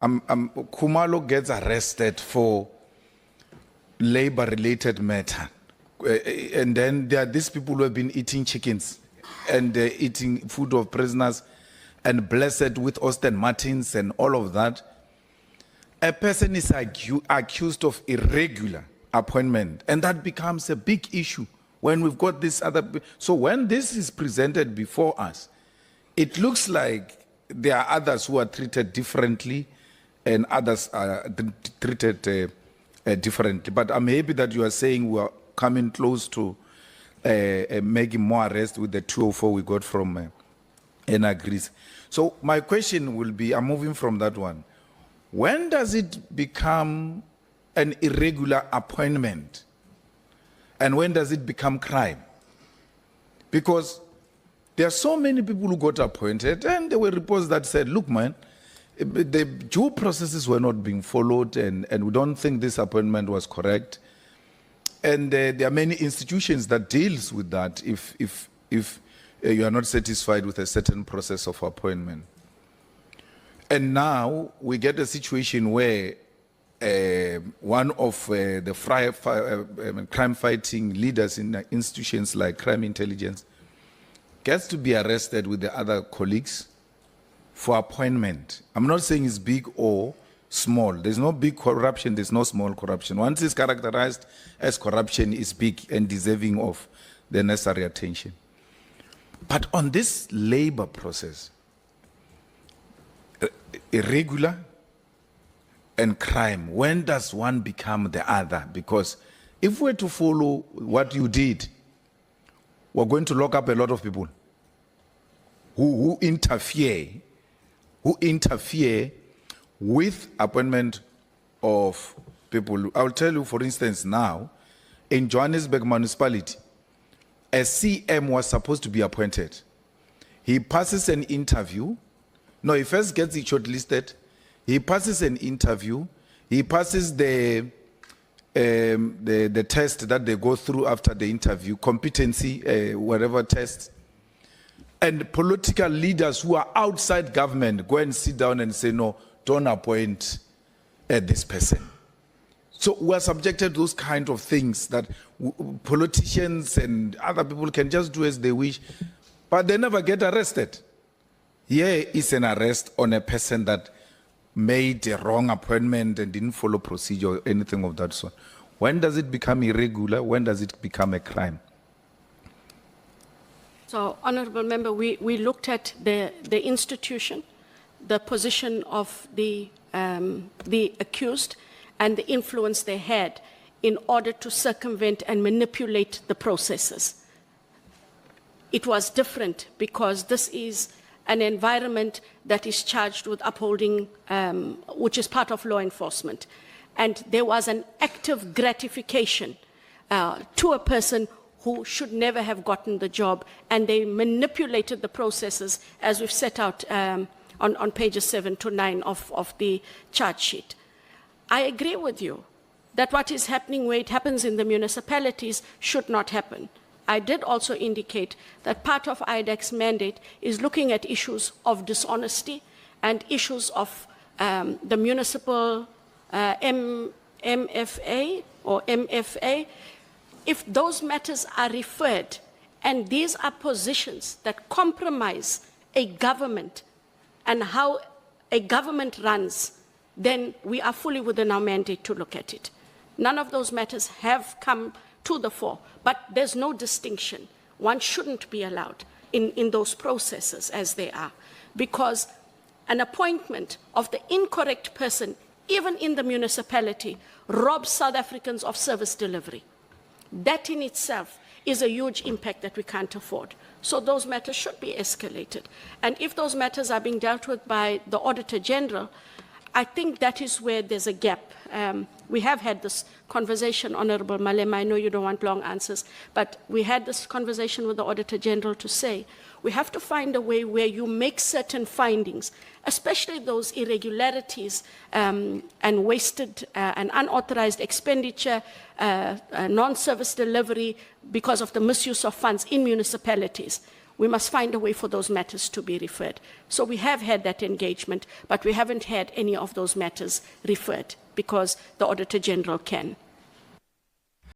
Khumalo gets arrested for labor-related matter. And then there are these people who have been eating chickens and eating food of prisoners and blessed with Austin Martins and all of that. A person is accused of irregular appointment, and that becomes a big issue when we've got this other. So when this is presented before us, it looks like there are others who are treated differently and others are treated differently. But I'm happy that you are saying we are coming close to making more arrests with the 204 we got from Greece. So my question will be, I'm moving from that one. When does it become an irregular appointment? And when does it become crime? Because there are so many people who got appointed, and there were reports that said, look, man, the due processes were not being followed, and we don't think this appointment was correct. And there are many institutions that deals with that if you are not satisfied with a certain process of appointment. And now we get a situation where one of the crime-fighting leaders in institutions like crime intelligence gets to be arrested with the other colleagues for appointment. I'm not saying it's big or small. There's no big corruption, there's no small corruption. Once it's characterized as corruption, it's big and deserving of the necessary attention. But on this labor process, irregular and crime, when does one become the other? Because if we're to follow what you did, we're going to lock up a lot of people who interfere with appointment of people. I'll tell you, for instance, now, in Johannesburg municipality, a CM was supposed to be appointed. He passes an interview. No, he first gets it shortlisted. He passes an interview. He passes the test that they go through after the interview, competency, whatever test. And political leaders who are outside government go and sit down and say, no, don't appoint this person. So we're subjected to those kind of things that politicians and other people can just do as they wish, but they never get arrested. Here is an arrest on a person that made a wrong appointment and didn't follow procedure or anything of that sort. When does it become irregular? When does it become a crime? So, Honourable Member, we looked at the institution, the position of the accused, and the influence they had in order to circumvent and manipulate the processes. It was different because this is an environment that is charged with upholding, which is part of law enforcement. And there was an active gratification to a person who should never have gotten the job, and they manipulated the processes as we've set out on pages 7 to 9 of the charge sheet. I agree with you that what is happening where it happens in the municipalities should not happen. I did also indicate that part of IDAC's mandate is looking at issues of dishonesty and issues of the municipal MFA or MFA. If those matters are referred, and these are positions that compromise a government and how a government runs, then we are fully within our mandate to look at it. None of those matters have come to the fore, but there's no distinction. One shouldn't be allowed in those processes as they are, because an appointment of the incorrect person, even in the municipality, robs South Africans of service delivery. That in itself is a huge impact that we can't afford. So those matters should be escalated. And if those matters are being dealt with by the Auditor General, I think that is where there's a gap. We have had this conversation, Honourable Malema, I know you don't want long answers, but we had this conversation with the Auditor General to say, we have to find a way where you make certain findings, especially those irregularities and wasted and unauthorized expenditure, non-service delivery because of the misuse of funds in municipalities. we must find a way for those matters to be referred. So we have had that engagement, but we haven't had any of those matters referred because the Auditor General can.